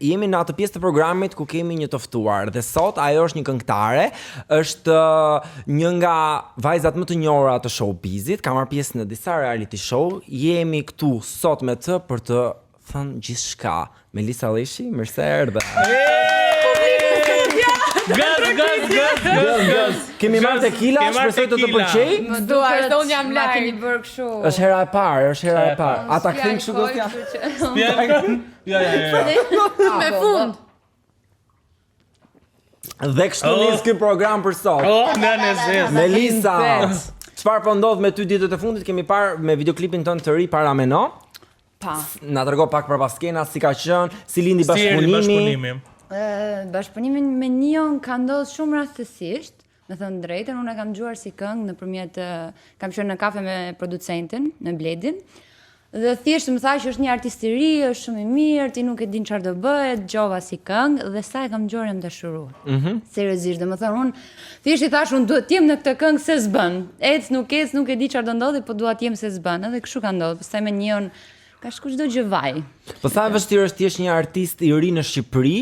jemi në atë pjesë të programit ku kemi një të ftuar dhe sot ajo është një këngëtare, është një nga vajzat më të njohura të showbizit, ka marrë pjesë në disa reality show. Jemi këtu sot me të për të thënë gjithçka. Melisa Leshi, mirëse erdhe. Gaz. Kemi marrë tequila, shpresoj të pëlqej. Më duar, se unë jam larg. Keni bërë kështu. Është hera e parë, Ata kthejnë kështu gotja. Ja. Me fund. Dhe kështu nis ky program për sot. Melisa, çfarë po ndodh me ty ditët e fundit? Kemi parë me videoklipin tënd të ri Para Meno. Na trego pak përpas skenës si ka qenë, si lindi bashkëpunimi. Bashkëpunimin me Nion ka ndodhur shumë rastësisht, me thënë drejtën, unë e kam dëgjuar si këngë nëpërmjet kam qenë në kafe me producentin, me Bledin. Dhe thjesht më tha që është një artist i ri, është shumë i mirë, ti nuk e din çfarë do bëhet, dëgjova si këngë dhe sa e kam dëgjuar jam dashuruar. Seriozisht, domethënë unë thjesht i thash unë duhet të jem në këtë këngë se s'bën. Nuk e di çfarë do ndodhi, po dua të jem se s'bën. Edhe kështu ka ndodhur. Pastaj me Nion ka shku çdo gjë vaj. Po sa e vështirë është ti je një artist i ri në Shqipëri,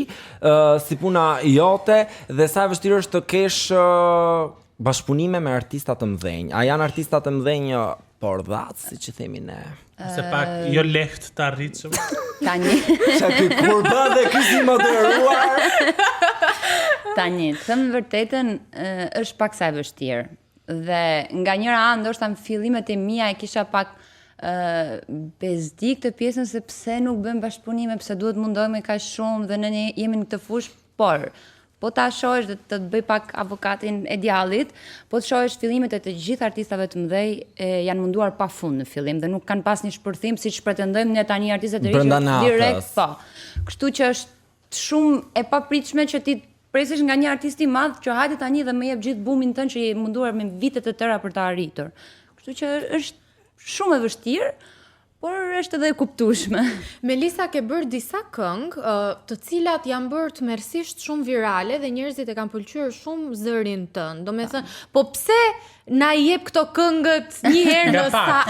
si puna jote dhe sa e vështirë është të kesh bashkëpunime me artista të mëdhenj. A janë artista të mëdhenj por dhac, siç i themi ne? Se pak jo lehtë të arritshëm. Tani. Çka kur bën dhe ky si moderuar. Tani, të them vërtetën, është pak sa e vështirë. Dhe nga njëra anë ndoshta në fillimet e mia e kisha pak bezdik të pjesën se pse nuk bëjmë bashkëpunime, pse duhet mundohemi kaq shumë dhe ne jemi në këtë fushë, por po ta shohësh dhe të bëj pak avokatin e djallit, po të shohësh fillimet e të gjithë artistave të mëdhej janë munduar pafund në fillim dhe nuk kanë pas një shpërthim siç pretendojmë ne tani artistët e rinj direkt po. Kështu që është shumë e papritshme që ti presësh nga një artist i madh që hajde tani dhe më jep gjithë bumin tënd që je munduar me vite të tëra për ta arritur. Kështu që është shumë e vështirë, por është edhe e kuptueshme. Melisa ke bërë disa këngë, të cilat janë bërë tmerrsisht shumë virale dhe njerëzit e kanë pëlqyer shumë zërin tënd. Domethënë, po pse na i jep këto këngët një herë në sa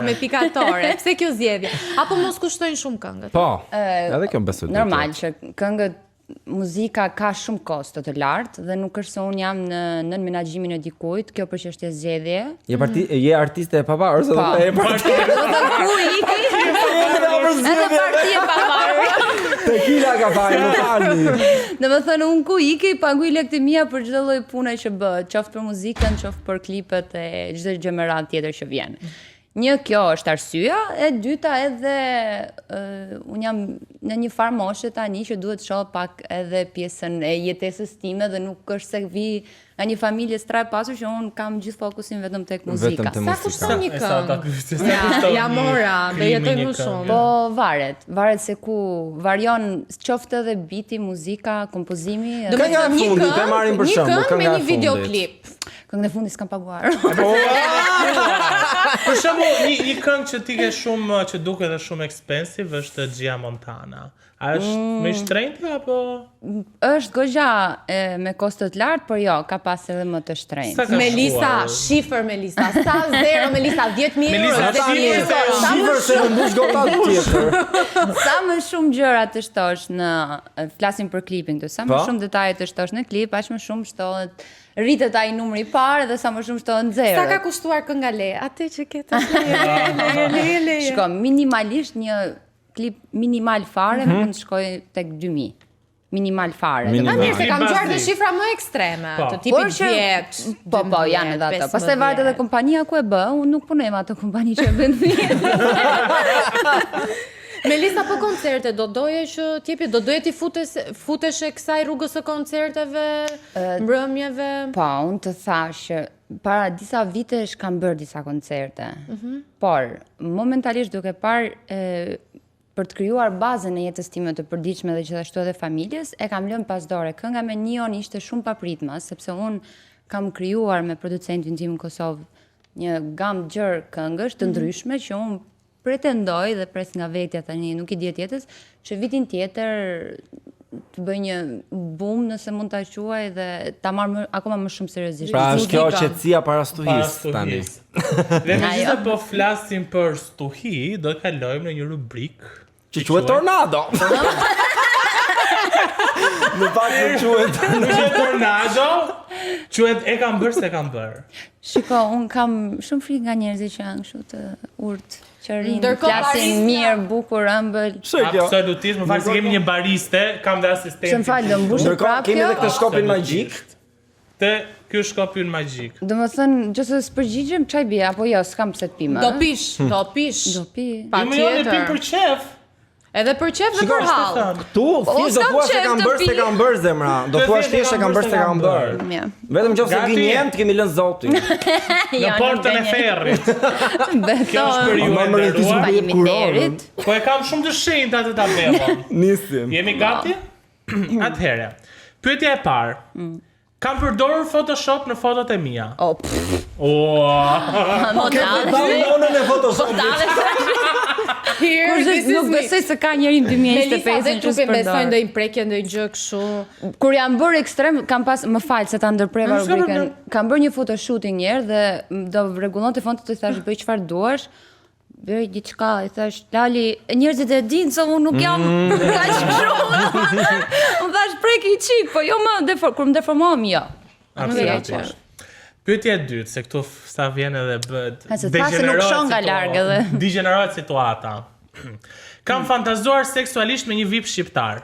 me pikatore? Pse kjo zgjedhje? Apo mos kushtojnë shumë këngët? Po. Edhe kjo besoj. Normal që këngët muzika ka shumë kosto të lartë dhe nuk është se unë jam në menaxhimin e dikujt, kjo për çështje zgjedhje. Je artiste e pavarur, ose do të je parti. Edhe parti e pavarur. Tequila ka fajin, më falni. Domethënë unë ku ikej paguaj lekët e mia për çdo lloj pune që bëhet, qoftë për muzikën, qoftë për klipet e çdo gjë me radhë tjetër që vjen. Një, kjo është arsyeja, e dyta edhe unë jam në një farë moshe tani që duhet shoh pak edhe pjesën e jetesës time dhe nuk është se vi nga një familje stra e pasur që unë kam gjithë fokusin vetëm tek muzika. Sa kushton një këngë? Ja mora, dhe jetoj më shumë. Po varet se ku varion qoftë edhe biti, muzika, kompozimi. Kënga e fundit e marrim për shembull, këngë me një videoklip. Këngën e fundit s'kam paguar. Për shembull, një këngë që ti ke shumë që duket edhe shumë expensive është Gia Montana. A është më i shtrenjtë apo është goxha me kosto të lartë, por jo, ka pas edhe më të shtrenjtë. Melisa, shifër Melisa, sa zero Melisa, 10.000 euro. Shifër se në mbush gota tjetër. Sa më shumë gjëra të shtosh flasim për klipin këtu, sa më shumë detaje të shtosh në klip, aq më shumë shtohet rritet ai numri i parë dhe sa më shumë shtohen zero. Sa ka kushtuar kënga Le? Atë që ke të le. Shko, minimalisht një klip minimal fare mund të shkoj tek 2000. Minimal fare. Mirë, se kam gjuar të shifra më ekstreme, të tipit 10. Po, janë edhe ato. Pastaj varet edhe kompania ku e bë, unë nuk punoj me ato kompani që e bën fjet. Melisa, po koncerte, do doje që t'jepi, do doje ti futesh e kësaj rrugës së koncerteve, mbrëmjeve? Po, unë të thash që para disa vitesh kam bërë disa koncerte, por momentalisht duke parë për të krijuar bazën e jetës time të përditshme dhe gjithashtu edhe familjes, e kam lënë pas dore. Kënga me Nion ishte shumë papritma, sepse unë kam krijuar me producentin tim në Kosovë një gamë gjërë këngësh të ndryshme që unë pretendoj dhe pres nga vetja tani, nuk i diet jetës, që vitin tjetër të bëj një boom nëse mund ta quaj dhe ta marr akoma më shumë seriozisht. Pra është kjo qetësia para stuhis tani. Dhe megjithëse po flasim për stuhi, do të kalojmë në një rubrikë që quhet Tornado. Në fakt nuk quhet. Nuk quhet tornado, quhet e kam bërë se kam bërë. Shiko, un kam shumë frikë nga njerëzit që janë kështu të urtë, që rinë, Ndërkohë flasin barista- mirë, bukur, ëmbël. Absolutisht, më falë se kemi një bariste, kam dhe asistentin. Që më falë, do mbushet Ndërkohë prapë kemi kjo? edhe këtë shkopin magjik. Te ky është shkopi ynë magjik. Do më thënë, gjëse së përgjigjem, qaj bia, apo jo, s'kam pse të pima. Do pish, do pish. Do pi. Pa Më joni pi për qef. Edhe për qef dhe për hall. Tu, thjesht do s'kam thua se qef kam të bërë se pi. kam bërë zemra. Do Të thua thjesht thjesht se kam bërë se kam bërë. Mja. Vetëm nëse Gati? gënjem, të kemi lënë Zoti. Në portën e ferrit. Kjo është për ju Ma e më rëti nderuar. Faleminderit. Po e kam shumë të shenjtë atë tabellën. Nisim. Jemi gati? Atëherë. Pyetja e parë. Kam përdorur Photoshop në fotot e mia. O, pff, Downloadën e Photoshopit. Here, kur this is nuk me. besoj se ka njeri në Melisa 2025 dhe që trupi besojnë s'përdor. do i prekje ndonjë gjë kështu. Kur jam bërë ekstrem, kam pas, më falë se ta ndërpreva S'ka rubrikën. problem. Kam bërë një fotoshooting njerë dhe do rregullonte fonte të thash bëj çfarë duash. Bëj diçka, i thash, Lali, njerëzit e dinë se unë nuk jam kaq shumë. Unë thash prek i çik, po jo më kur më deformohem jo. Absolutisht. Pyetja e dytë, se këtu sa vjen edhe bëhet Ha, se thua se nuk shon nga larg edhe. Degenerohet situata. Kam fantazuar seksualisht me një vip shqiptar.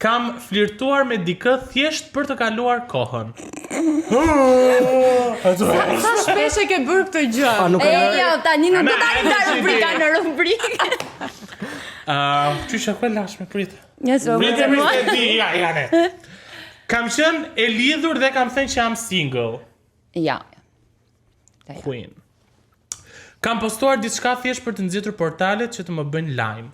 Kam flirtuar me dikë thjesht për të kaluar kohën. Sa shpesh e ke bërë këtë gjë? Nuk E e jo, tani nuk do ta Ana, nga ana, rubrika ana. në rubrikë. Qysha ku e lash me prit. Njësë Prit mua. e di, ja ne. Kam qenë e lidhur dhe kam thënë që jam single. Ja. Queen. Kam postuar diçka thjesht për të nxitur portalet që të më bëjnë lajm.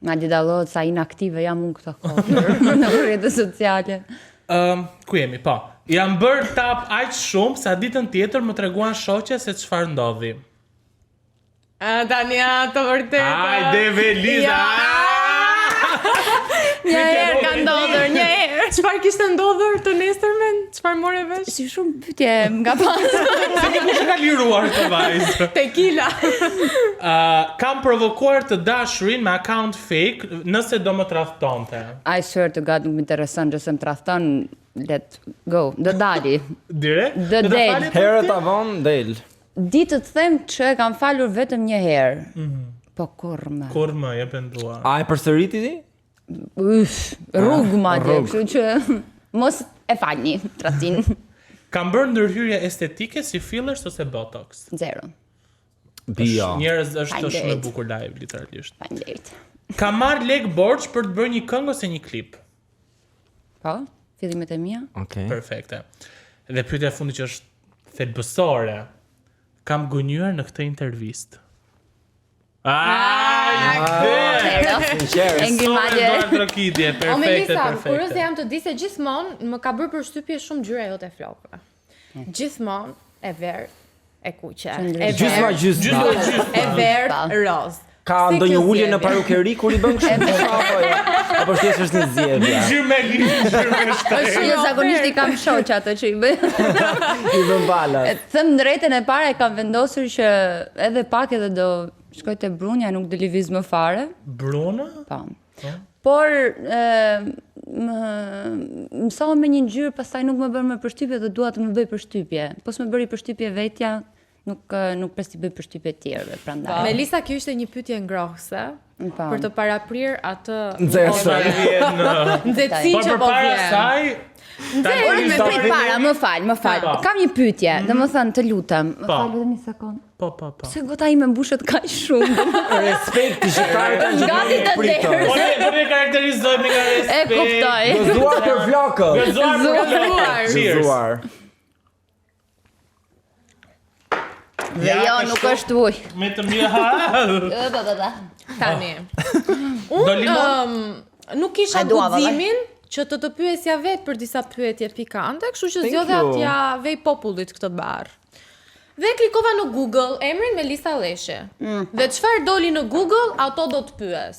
Ma di dallohet sa inaktive jam unë këto kohë në rrjetet sociale. Ku jemi, po. Jam bërë tap aq shumë sa ditën tjetër më treguan shoqja se çfarë ndodhi. Tani të vërtetë. Hajde Veliza. Një herë ka ndodhur, një herë. Çfarë kishte ndodhur të nesërmen? Çfarë more vesh? Si shumë pyetje nga pas. Se ke kush e ka liruar këtë vajzë. Tequila. Kam provokuar të dashurin me account fake nëse do më tradhtonte. I swear to God nuk më intereson nëse më tradhton, let go. Do dali. Direkt? The Do ta dead. falet herët ti? avon del. Ditë të them që e kam falur vetëm një herë. Po kur më. Kur më je penduar. A e përsëriti ti? Rrugë madje, rrugë. kështu që mos e falni tradhtin. Kam bërë ndërhyrje estetike si fillers ose botox. Zero. Bio. Njerëz është shumë e Faleminderit. bukur live literalisht. Faleminderit. Kam marrë lek borx për të bërë një këngë ose një klip. Po, fillimet e mia. Okej. Perfekte. Dhe pyetja e fundit që është thelbësore. Kam gënjur në këtë intervistë. Sinqerisht. Engi madje. Trokitje, O perfekte, Melisa, perfekte. kurioze jam të di se gjithmonë më ka bërë përshtypje shumë gjyra jote flokëve. Gjithmonë e verdh, e kuqe, e Gjysma verdh, gjysma. e verdh, roz. Ka Si ndonjë kjo ulje në zgjedhje? parukeri kur i bën kështu apo jo? Apo thjesht është një zgjedhje? Gjyrë me linë, gjyrë me shtrejë. Jo, zakonisht i kam shoq ato që i bëj. I vën balat. Them drejtën e parë e kam vendosur që edhe pak edhe do shkoj te Brunja, nuk do lëviz më fare. Bruna? Po. Por mësova me një ngjyrë, pastaj nuk më bën më përshtypje dhe dua të më bëj përshtypje. Po s'më bëri përshtypje vetja, nuk pres t'i bëj përshtypje të tjerëve, prandaj. Melisa, kjo ishte një pyetje ngrohse Po. për të paraprir atë Nxehtëse. nxehtësinë Por që po përpara vjen. saj, Por me prit para, më fal. Po. Kam një pyetje, domethënë të lutem. Më Po. fal vetëm një sekond. po. Pse gota ime mbushet kaq shumë? Respekti shqiptarët kanë Gati të pritën. derës. Po ne karakterizojmë me nga respekt. E kuptoj. Gëzuar për flokët. Gëzuar për Gëzuar. flokët. Cheers. Gëzuar. Dhe Ja, jo, kështu. nuk është ujë. Me të mirë. Tani. Do limon? Nuk kisha A dua, vallai. guximin që të pyesja vetë për disa pyetje pikante, kështu që Thank zgjodha you. t'ja vej popullit këtë bar. Dhe klikova në Google emrin Melisa Leshe. Dhe çfarë doli në Google, ato do të pyes.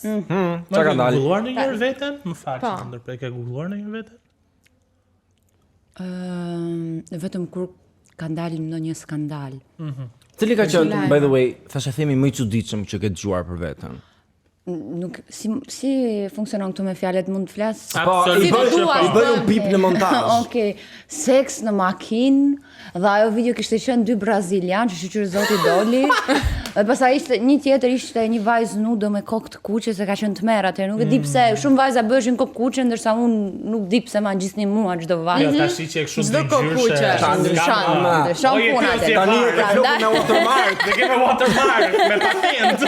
Çka ka dalë? Googluar në njërë veten? Më falë Po. që të ndërprej, ke googluar në njërë veten? Vetëm kur ka dalë ndonjë skandal. Cili ka qenë, by the way, thashë themi më i çuditshëm që ke dëgjuar për veten? Nuk si funksionon këtu me fjalët, mund të flas? Po, i bën un pip në montazh. Okej, seks në makinë, dhe ajo video kishte qenë 2 brazilian që shqyr zoti doli. Dhe pastaj ishte një tjetër, ishte një vajzë nudo me kokë të kuqe, se ka qenë tmerr atëherë. Nuk e di pse, shumë vajza bëheshin kokë kuqe, ndërsa unë nuk di pse ma ngjisni mua çdo vajzë. Jo, tash që e kështu Çdo kokuqe. Ndryshon puna te. Tani e ka flokun me watermark. Ne kemi watermark me patent.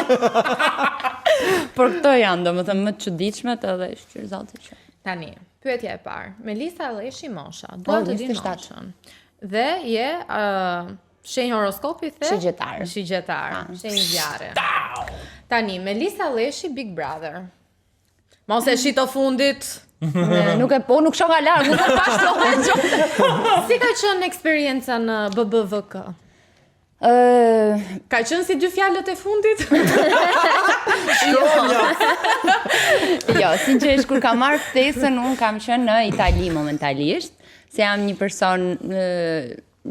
Por këto janë, domethënë më të çuditshmet edhe shqyr zoti që. Tani, pyetja e parë. Melisa Leshi Mosha, dua të di 27. moshën. Dhe je shenjë horoskopi the? Shigjetar. Shenjë zjarre. Tani, Melisa Leshi Big Brother. Mos e shito fundit. Nuk shoh nga larg, nuk e pashtohet. Si ka qenë eksperjenca në BBVK? Ka qenë si 2 fjalët e fundit? Jo, sinqerisht kur kam marrë ftesën, unë kam qenë në Itali momentalisht, se jam një person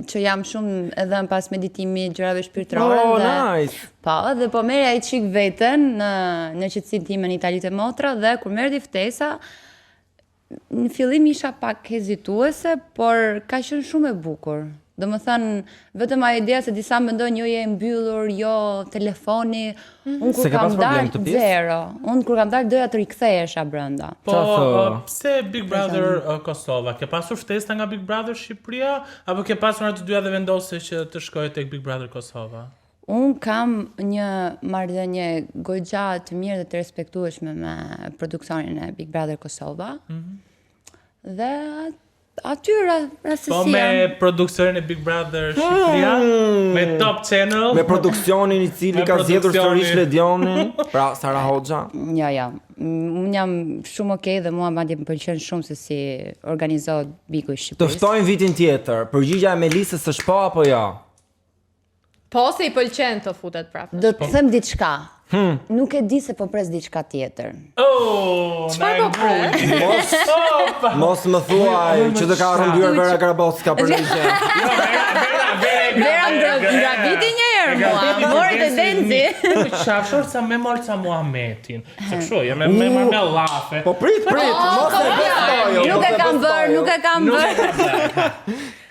që jam shumë edhe në pas meditimi gjërave shpirtërore. Oh, nice. Dhe po merja i qik vetën në qetësinë time në Itali të motra, dhe kur merrti ftesa, në fillim isha pak hezituese, por ka qenë shumë e bukur. Domethënë, vetëm ajo ideja se disa mendojnë jo je mbyllur, jo telefoni, unë kur kam dalë zero. Unë kur kam dalë doja të rikthehesha brenda. Po, pse Big Brother Kosova? Ke pasur ftesë nga Big Brother Shqipëria apo ke pasur ato dyja dhe vendose që të shkojë tek Big Brother Kosova? Unë kam një marrëdhënie goxha të mirë dhe të respektueshme me produksionin e Big Brother Kosova. Dhe aty rastësia. Po me produksionin e Big Brother Shqipëria, me Top Channel, me produksionin i cili ka zgjedhur sërish Ledionin, pra Sara Hoxha. Ja. Unë jam shumë okay dhe mua madje më pëlqen shumë se si organizohet Bigu i Shqipërisë. Të ftojmë vitin tjetër. Përgjigja e Melisës është po apo jo? Po se i pëlqen të futet prapë. Do të them diçka. Nuk e di se po pres diçka tjetër. Çfarë po pres? Mos më thuaj që të ka rrëmbyer Vera Grabocka për një gjë. Vera ngrabiti një herë mua, mori të denzi. Qafshor sa me Molca Muhametin. Se kështu, me marmelafe. Po prit, mos e bestoj. Nuk e kam bër.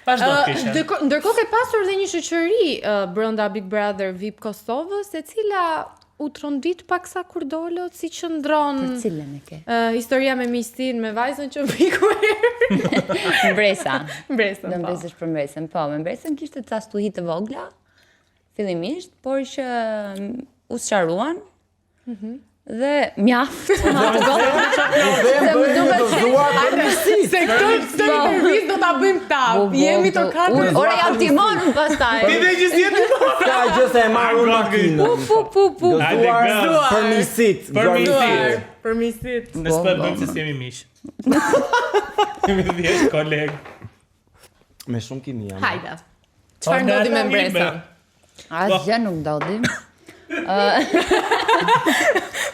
Ndërkohë ke pasur dhe një shoqëri brenda Big Brother VIP Kosovës, e cila u trondit paksa kur dolët, si qëndron Për cilën e ke? Historia me miqësinë me vajzën që viku herë. Mbresa. Mbresën, Do po. mbresesh për mbresën. Po, me mbresën kishte ca stuhi të vogla, fillimisht, por që u sqaruan. Dhe mjaft. Se këtë intervistë do ta bëjmë tap. Jemi të katër. Ora jam timon pastaj. Ti dhe që si jeti Ka gjë se e marrë unë makinën. Pu. Gëzuar përmisit. Përmisit. Ne s'po e bëjmë se si jemi miq. Jemi thjesht kolegë. Me shumë kimia. Hajde. Çfarë ndodhi me mbresën? Asgjë nuk ndodhi.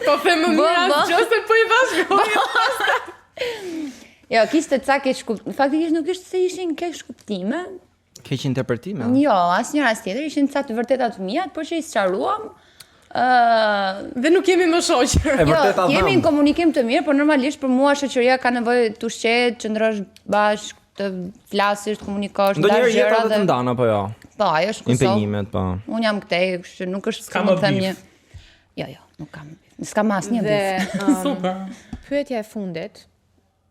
Po them më mirë asgjë se po i bashkoj. Jo, kishte ca keq kuptime. Faktikisht nuk ishte se ishin keq kuptime. Keq interpretime. Jo, asnjëra as tjetër, ishin ca të vërteta të mia, por që i sqaruam. Dhe nuk jemi më shoqër. E vërteta Jo, jemi dhëm. në komunikim të mirë, por normalisht për mua shoqëria ka nevojë të ushqehet, të qëndrosh bashkë, të flasësh, të komunikosh, Ndonjëherë jeta të ndan apo jo? Po, ajo është Kosovë. Impenjimet, po. Unë jam këtej, kështu që nuk është S'ka si më më them bif. një. Jo, nuk kam. S'kam asnjë Dhe bif. Super. pyetja e fundit,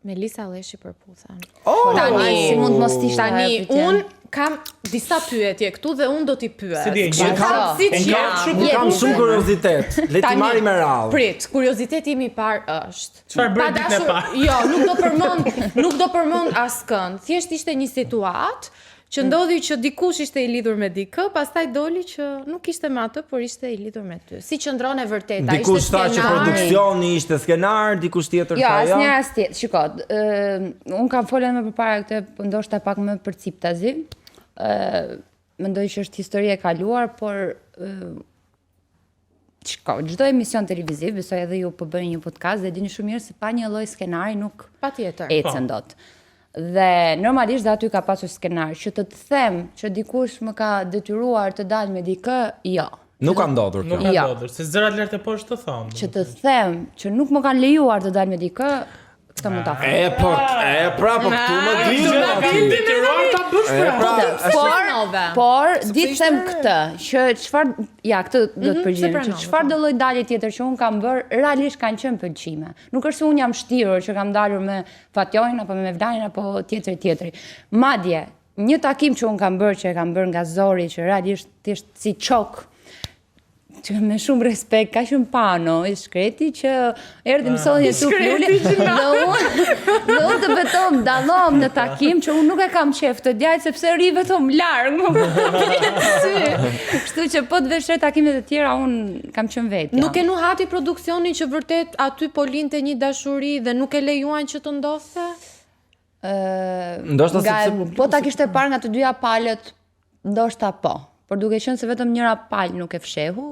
Melisa Leshi përputhen. Si mund mos t'ishte Tani, ajo pyetje? un kam disa pyetje këtu dhe un do t'i pyes. Si di, Kam- Si e jam. Unë kam shumë kuriozitet. Le ti marrim me radhë. Prit, kurioziteti im i parë është. Çfarë bëri Pa ditën e dashur- parë? Jo, nuk do përmend askënd. Thjesht ishte një situatë që ndodhi që dikush ishte i lidhur me dikë, pastaj doli që nuk ishte me atë, por ishte i lidhur me ty. Si qëndron e vërteta, Dikush ishte tha që skenar. produksioni ishte skenar, dikush tjetër Jo, tha jo. asnjëra as tjetër. Shiko, un kam folën më përpara këtë, po ndoshta pak më përciptazi. Mendoj që është histori e kaluar, por çdo emision televiziv, besoj edhe ju po bëni një podcast dhe dini shumë mirë se pa një lloj skenari nuk Patjetër. ecën dot. Dhe normalisht dhe aty ka pasur skenar që të them që dikush më ka detyruar të dal me dikë, jo. Nuk ka ndodhur kjo. Nuk ka Ja. ndodhur, se zërat lart e poshtë të thonë. Që të them që nuk më kanë lejuar të dal me dikë, këtë mund ta them. Po këtu më dilën. Ta bësh pra. Por di të them këtë, që çfarë këtë do të përgjigjem, pranova, që çfarë do lloj dalje tjetër që un kam bër, realisht kanë qenë pëlqime. Nuk është se un jam shtirur që kam dalur me Fatjojn apo me Mevlanin apo tjetri. Madje një takim që un kam bër, që e kam bër nga Zori, që realisht thjesht si çok, që me shumë respekt, ka shumë pano i shkreti që erdhi mësoni e tu Luli dhe unë të betom dallom në takim që unë nuk e kam qef të djajt sepse ri vetëm larg. Kështu që po të vesh takimet e tjera unë kam qenë vetë. Nuk e nuhati produksioni që vërtet aty po linte një dashuri dhe nuk e lejuan që të ndodhte? Ndoshta sepse po ta kishte parë nga të dyja palët, ndoshta po. Por duke qenë se vetëm njëra palë nuk e fshehu.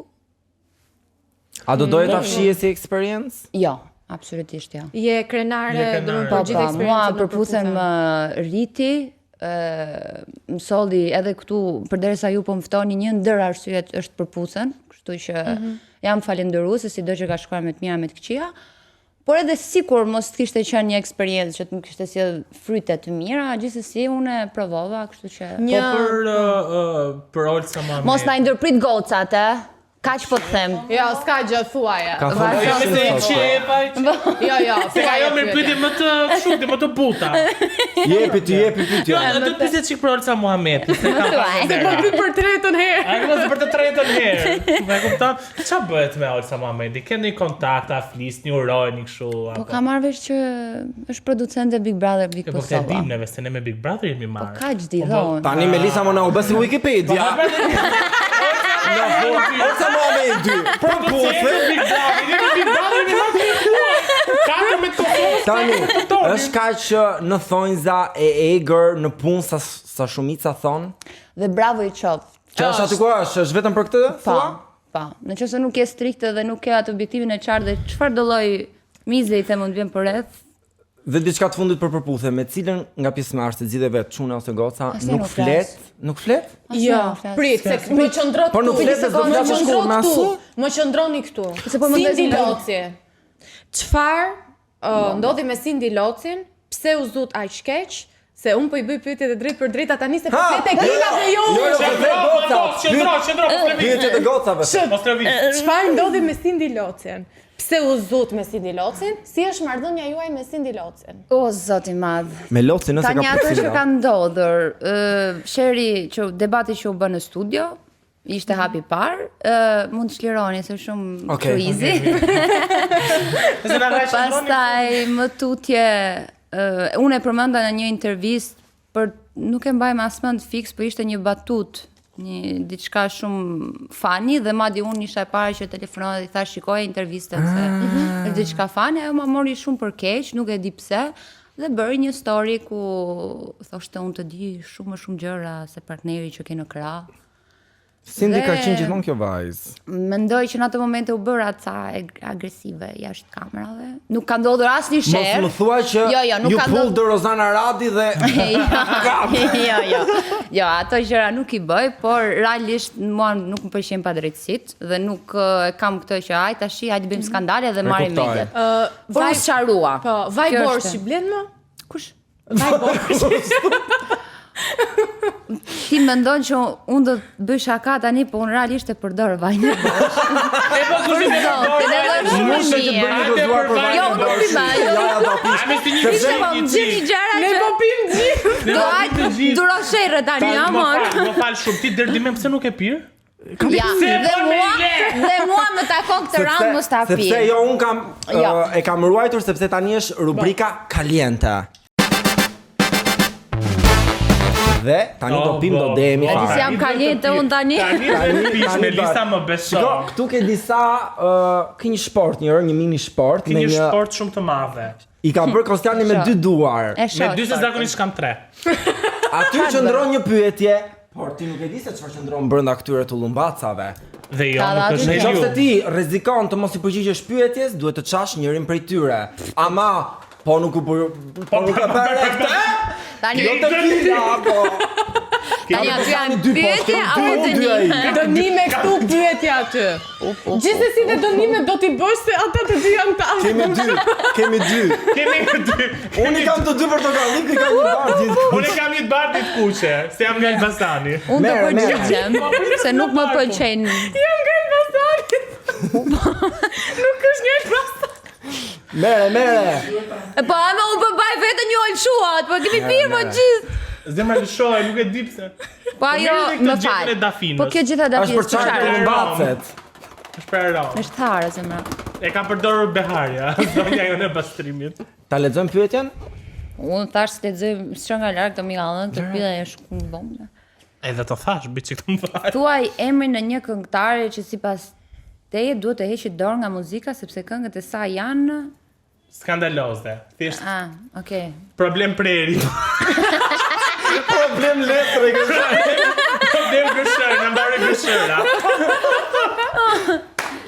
A do doje ta fshije si experience? Jo, absolutisht jo. Je krenare për Po, gjithë eksperiencën. mua përputhen më rriti, më solli edhe këtu, përderisa ju po më ftoni, një ndër arsyet është përputhen, kështu që jam falendëruese sido që ka shkuar me të mira me të këqija. Por edhe sikur mos të kishte qenë një eksperiencë që të më kishte sjell fryte të mira, gjithsesi unë e provova, kështu që Po për Olca Muhamedi. mos na ndërprit gocat, kaq po të them. Jo, s'ka gjë thuaje. Ka Jo, thonë me se i qepa, Jo, se me pyetje më të kështu, më të buta. jepi ty. Jo, do të pyesë çik për Olca Muhamedi. Se ka thuaj. pasur. Po pyet për tretën herë. A ke pasur për të tretën herë? Me kupton? Ç'a bëhet me Olca Muhamedi? Keni kontakt, a flisni, urojeni kështu Po apo? ka marrë vesh që është producente Big Brother Big Po këtë Kosova. dim neve se ne me Big Brother jemi marrë. Po kaq di dhon. Tani Melisa më na u bësi Wikipedia. Olca Muhamedi. Përputhe. Big Brother, jemi Big Brother, jemi marrë. Ka me Kosovë. Tani është kaq që në thonjza e egër në punë sa shumica thon. Dhe bravo i qoft. Që është aty ku është vetëm për këtë? Pa. Në qoftë se nuk je strikte dhe nuk ke atë objektivin e qartë dhe çfarë do lloj mize i them mund vjen përreth. Dhe diçka të fundit për përputhe, me cilën nga pjesëmarrësit zgjidhe vetë çuna ose goca, Asnjë nuk nuk flet, flas. nuk flet? Jo, prit, se më qëndro Po nuk këtu. flet se do Më flasësh qëndro kur me këtu. asu? Më qëndroni këtu. Se po më Cindy ndezin Loci. Çfarë ndodhi me Cindy Locin? Pse u zut aq keq? Se un po i bëj pyetje të drejtë për drejta tani se po flet e Klina dhe ju. Qëndro, Pyetje të gocave. Çfarë ndodhi me Cindy Locin? Pse u zut me Cindy Locin? Si është marrëdhënia juaj me Cindy Locin? O zoti i madh. Me Loci nëse Tani ka ato që përcjellë. ka ndodhur, sheri që debati që u bë në studio, ishte hapi parë, mund të çlironi se shumë Okej. crazy. Pastaj më tutje, unë e përmenda në një intervistë për nuk e mbaj as mend fiks, po ishte një batut, një diçka shumë funny dhe madje unë isha e para që telefonova dhe i thash shikoj intervistën se është diçka funny, ajo ma mori shumë për keq, nuk e di pse. Dhe bëri një story ku thoshte unë të di shumë më shumë gjëra se partneri që ke në krah. Cindy ka Dhe- qenë gjithmonë kjo vajzë. Mendoj që në atë momente u bëra ca agresive jashtë kamerave. Nuk ka ndodhur asnjë Mos sherr. më thua që Jo, nuk ju ka pull dhe Rozana Radi dhe Jo, ato gjëra nuk i bëj, por realisht mua nuk më pëlqejnë padrejtësitë dhe nuk kam këtë që aj tash hajde bëjmë skandale dhe marrim kuptoj. mediat. Por u sqarua. Po, vaj Kjo borshi është. blen më? Kush? Vaj borshi. Ti mendon që unë do të bëj shaka tani, po unë realisht e përdor vajin e borsh. mund të bëj një gëzuar për vajzën. Jo, unë nuk i bëj, jo. Ja, do pish. Ishte më gjithë gjëra Ne që po pim gjithë. do hajtë duro sherrë tani, amor. Më fal shumë, ti deri dimem pse nuk e pir? Ja, dhe mua më takon këtë round mos ta pi. Sepse jo, unë kam Jo. e kam ruajtur sepse tani është rubrika Caliente. Dhe tani do pim do demi Si fare. jam kaliente unë tani. Tani do pish me tani lista do- më beso. Shiko, këtu ke disa ke një sport, një mini sport Ti me një një sport shumë të madhe. i ka bërë Kostiani me dy duar. E Me shoh. dy se zakonisht kam 3. Aty qëndron një pyetje, por ti nuk e di se çfarë qëndron brenda këtyre tullumbacave. Dhe jo, Ka nuk dhe është aty Nëse ju. ti rrezikon të mos i përgjigjesh pyetjes, duhet të çash njërin prej tyre. Ama po nuk u po nuk e bëre këtë. Tani Jo të pila, po. Tani aty janë pyetje apo dënime? Dënime këtu pyetje aty. Gjithsesi dhe dënime do t'i bësh se ata të dy janë ta. Kemi dy. Unë kam të dy portokallik, i kam një bardhit. Unë kam një bardhit kuqe, se jam nga Elbasani. Unë do përgjigjem, se nuk më pëlqejnë. Jam nga Elbasani. Nuk është nga Elbasani. Mere. Po ama unë po baj vetëm një olshuat, po kemi pirë po gjithë. Zemra lëshoj, nuk e di pse. Po ajo, më fal. Po kjo gjitha Është për dafinës çfarë të mbacet? Është për Aron. Është thare zemra. E kam përdorur beharja, zonja jonë e pastrimit. Ta lexojmë pyetjen? Unë thash të lexoj s'ka nga larg të mjallën, të pyetja e shku në vonë. Edhe të thash, biçi këtë më fal. Thuaj emrin e një këngëtare që sipas teje duhet të heqë dorë nga muzika sepse këngët e saj janë Skandaloze. Thjesht okay. problem preri. Problem letre. Problem gëshër, në mbare gëshëra.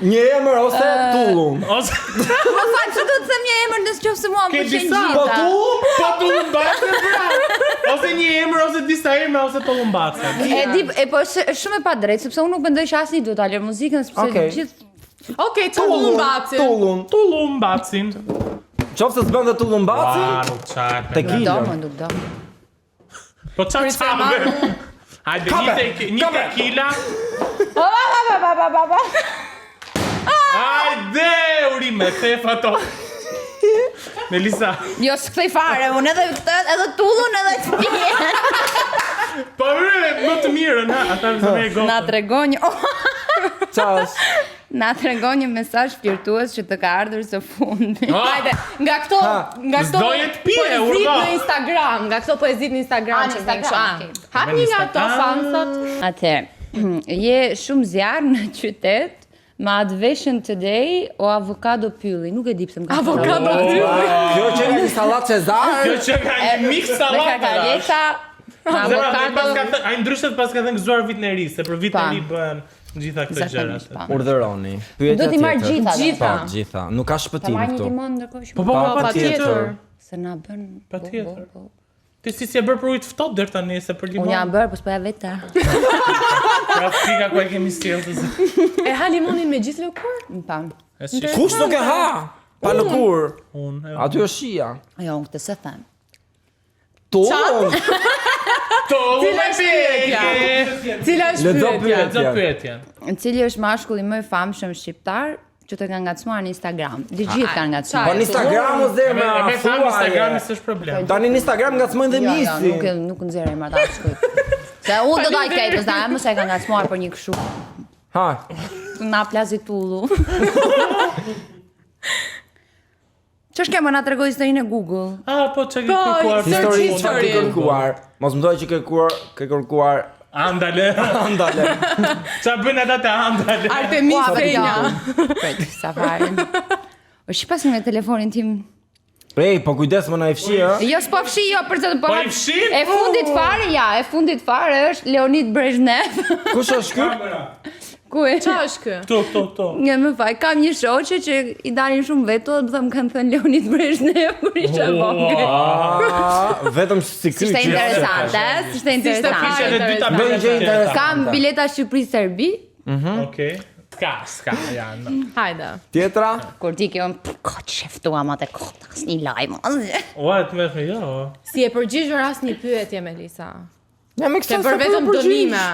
Një emër ose tullum. Ose Më fal, çu do të them një emër nëse qofse mua më ke pëlqen disa, gjitha. po tu mbase pra. Ose një emër ose disa emra ose to mbase. E di, po është shumë e padrejtë sepse unë nuk mendoj që asnjë duhet ta lër muzikën sepse Okej. gjithë Okej, tullum bacin. Tullum mbacin. Qofse s'bën dhe tullum baci, Nuk çaj. tequila. nuk do. Po çfarë çam? Hajde, një tequila. Hajde, urime, thef ato. Melisa. Jo, s'kthej fare, unë edhe tullun edhe të pije. Po më të mirën, ha, ata më e Na gotë. tregon një Ças. Na tregon një mesazh flirtues që të ka ardhur së fundi. Hajde, nga këto S'doje të pije, poezit urba. në Instagram, nga këto poezit në Instagram që vjen kështu. Hap një nga ato fansat. Atëherë, je shumë zjarr në qytet me atë veshën today o avokado pylli, nuk e di pse më ka. Avokado Kjo që një salat Cezar. Kjo që ka një mix Me salata. kakaleta, me avokado. Ai ndryshet pas ka thënë gëzuar vitin e ri, se për vitin e ri bëhen gjitha këto gjëra. Zakonisht, pa. Urdhëroni. Pyetja Do t'i marr tjetër. gjitha. Po, gjitha. Nuk ka shpëtim Marr një këtu. timon ndërkohë që Po patjetër. se na bën. Patjetër. Ti si e bër për ujë të ftohtë deri tani se për limon. Unë jam bërë, po s'po ja vetë. Pra fika ku e kemi sjellë. E ha limonin me gjithë lëkurë? Pam. Kush nuk e ha? Pa lëkur. Unë. Aty është shija. Jo, unë këtë se them. Tullum. Cila Cila është Lexo pyetja? Do pyetjen. Në cili është mashkulli më i famshëm shqiptar që të ka ngacmuar në Instagram. Të gjithë kanë ngacmuar. Po në Instagram o zemra. Me tham thuaje. Instagrami s'është problem. Tani në Instagram ngacmojnë dhe Jo, misi. nuk nxjerrë emra ta shkoj. Se unë do daj këtë, sa më se ka ngacmuar për një kështu. Ha. Na plazi tullu. Ç'është kjo më na tregoj historinë e Google? Po çka ke kërkuar? Histori Search çfarë ke history. kërkuar? Mos më thuaj që ke kërkuar Andale. andale. Ça bën ata të andale? Artemis Fenja. Pret, sa fare. O shipasim me telefonin tim. Prej, po kujdes më na e fshi, ë? Jo, s'po fshi, jo, për të Po i fshin? E fundit fare është Leonid Brezhnev. Kush është ky? Ku e? Qa është kë? To. Nga më faj, kam një shoqe që i dalin shumë veto dhe më thëmë kanë thënë Leonid Brezhnev kur isha vogël. Vetëm si ky. Ishte interesante, ishte Ishte interesante. edhe dy Bëj gjë interesante. Kam bileta Shqipëri-Serbi, Okej. Ska, janë. Hajde. Tjetra? kur ti kjo, ka që sheftuam atë kohë, asnjë lajm. Ua, të më thënë, jo. Si e përgjigjur asnjë pyetje Melisa. Ja me Ke këtë për vetëm dënime.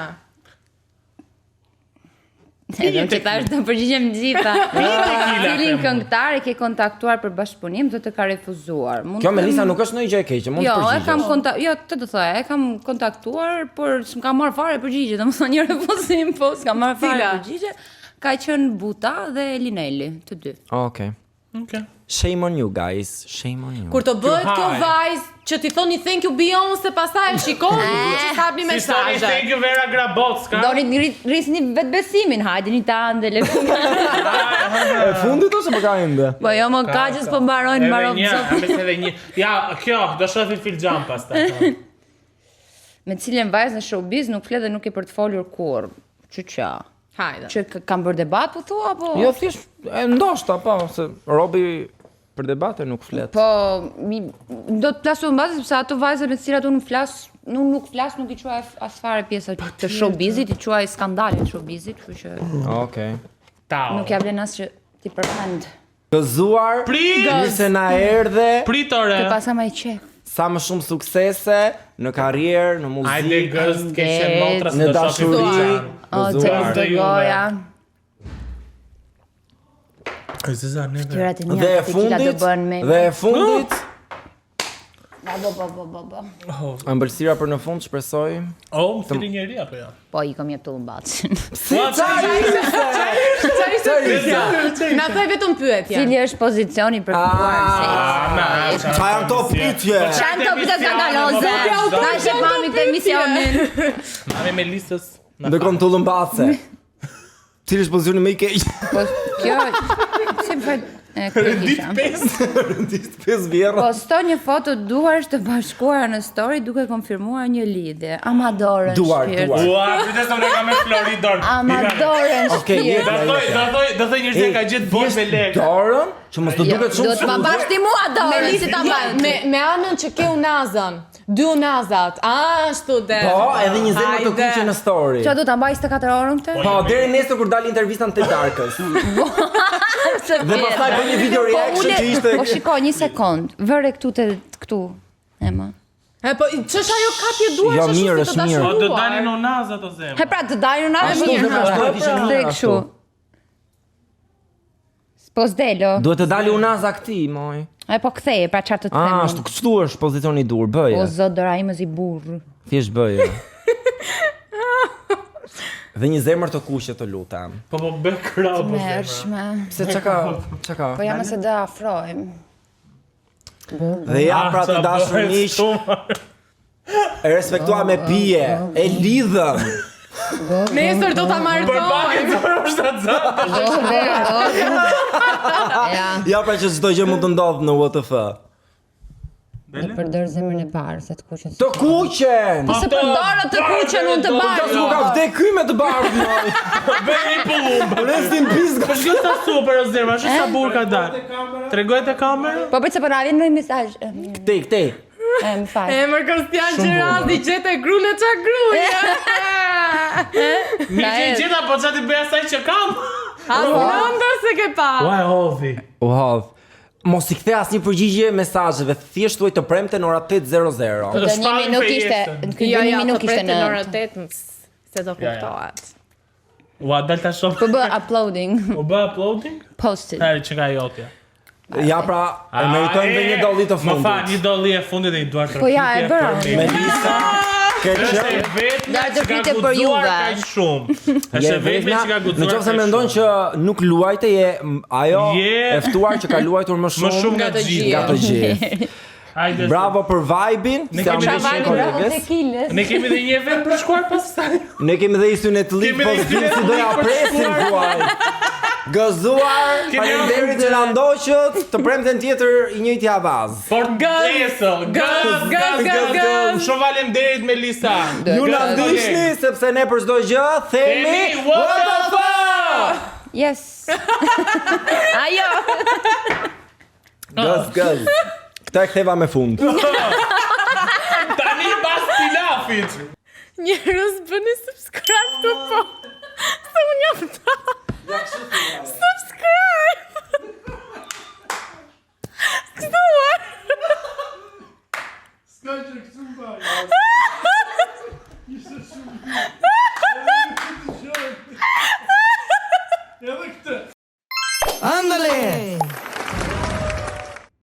Edhe që tash të përgjigjem gjitha. Cilin këngëtar e ke kontaktuar për bashkëpunim do të ka refuzuar. Mund Kjo të Melisa them- nuk është ndonjë gjë e keqe, mund Jo, të e kam përgjigjesh. jo, të do thoya, e kam kontaktuar, por s'm ka marr fare përgjigje, domethënë një refuzim, po s'ka marr fare Cila? përgjigje. Ka qenë Buta dhe Lineli, të dy. Okej. Okej. Shame on you guys, shame on you. Kur të bëhet Kjo kjo haj. vajzë që ti thoni thank you Beyoncé, pastaj e shikoni që s'hapni Si soni, mesazhe. thank you Vera Grabocka. Doni rrisni vetë besimin, hajdeni ta andele. E fundit ose më ka ende? Po jo më kaqës po mbarojnë, mbaron. Edhe një. Ja, kjo, do shohim filxhan pastaj. Me cilën vajzë në showbiz nuk flet dhe nuk e për të folur kurrë. Çuça. Hajde. Që kam bërë debat po thua apo? Jo thjesht e ndoshta po, se Robi për debate nuk flet. Po, do të plasu në bazë, sepse ato vajzë me të cilat unë flas nuk flas, nuk I quaj as fare pjesa të showbizit, I quaj skandale të showbizit, kështu që Okej. Tao. nuk ja vlen as që ti përmend. Gëzuar, se na erdhe, Pritore. Të pasa më I qef. sa më shumë suksese në karrierë, në Hajde muzikë, gëz të ke qenë motra në dashuri. O, të Gëzuar. të goja. Zeza neve. Tyrat e Dhe mia e të cila do fundit, bën me. dhe e fundit, Bo. ëmbëlsira për në fund shpresoj. Oh, më thiri njeri apo ja? Po I kam jep të umbacin. Na thoj vetëm pyetje. Cili është pozicioni për fituar seks? Qa janë to pyetje? Çan to pyetje skandaloze. Na shep mami këtë emisionin. Mami me listës. Dhe kom të lëmbace. Cili është pozicioni më I keq? Po kjo si më fal Ditë 5. Ditë 5 vjerë. Posto një foto duarsh të bashkuara në story duke konfirmuar një lidhje. Amadorën Duar. Ua, pritet se unë kam me Floridor. Amadorën Okej, shpirt. Do thoj njerëzit ka gjetë bosh me lekë. Dorën, që mos të duket Do shumë të ma bash ti mua dorën si ta mbaj. Me anën që ke unazën. 2 unazat. Ashtu dhe. Po, edhe një zemër të kuqe në story. Çfarë do ta mbaj 24 orën këtë? Po, deri nesër kur dali intervista në Darkës. Dhe pastaj bëj një video reaction që ishte. Po shiko një sekond. Vëre këtu. Ema. Po ç'është ajo kapje duar Jo, mirë, ashtu është mirë. Po do dalin onazat o zemë. He pra të dajnë na Ashtu mirë. dhe vazhdoj të ishte mirë Dhe ashtu. kështu. Po s'delo. Duhet të dali unaza këti, moj. E po ktheje, pra çfarë të të them. Ashtu, kështu është pozicioni I dur, bëje. O zot dora ime si burr. Thjesht bëje. Dhe një zemër të kuqe të lutem. Po bëj krau po zemë. Mërshme. Pse çka? Po jam se do afrojmë. Dhe ja pra të dashur miq, e respektua me pije, e lidhëm. Nesër do ta martoj. Është atë. Ja. Ja pra që çdo gjë mund të ndodhë në WTF. E përdor zemrën e parë se të kuqen. Të kuqen! Se përdorë të kuqen unë të Ka bardhë. s'u ka vdek ky me të bardhë, moj. Bëj një pullumb. Rest in peace, Po shkoj sa super o zemë, është sa burr ka dal. Tregoj te kamerë. Po pëse po na vjen një mesazh. Këtej. Më fal. Emër Kristian Gjerazi gjete grule qa gruja. Mi që gjitha po që ti bëj asaj që kam. A nëndër se ke pa. Ua e hodhi. U hodh. Mos I kthe asnjë përgjigje mesazheve, thjesht thuaj të premte në ora 8:00. Këtë dënimi nuk ishte, këtë dënimi nuk ishte në orë 8 se do kuptohet. Ua dal ta shoh. Po bë uploading, U bë uploading? posted. Tani që ka jotja. Ja pra, e meritojmë dhe një dolli të Më fa, fundit. një dolli e fundit dhe I duar të Po ja, e bëra. Melisa, ke Është e qenë vetme Dar që ka dërpite për guxuar juve. kaq shumë. Është e vetme që ka guxuar. Në qoftë se kaq mendon shumë. që nuk luajte je ajo Je e ftuar që ka luajtur më Më shumë shumë nga të gjithë. nga të gjithë. Hajde. Bravo për vibe-in, se jam kemi shumë vibe, kolegës. Ne kemi dhe një event për shkuar pastaj. Ne kemi dhe isun e të lik, Kemi po dhe s'dim isun e si të doja lik për presin shkuar. kuaj. Gëzuar, Kemi faleminderit që na ndoqët, të premten tjetër I njëjti avaz. Por gëz, Gëz. Shumë faleminderit Melisa. Ju na ndiqni sepse ne për çdo gjë themi Themi what the fuck? Yes. Ajo. Gëz. Këta e ktheva me fund. Tani pas pilafit. Njerëz bëni subscribe të po. Se unë jam ta.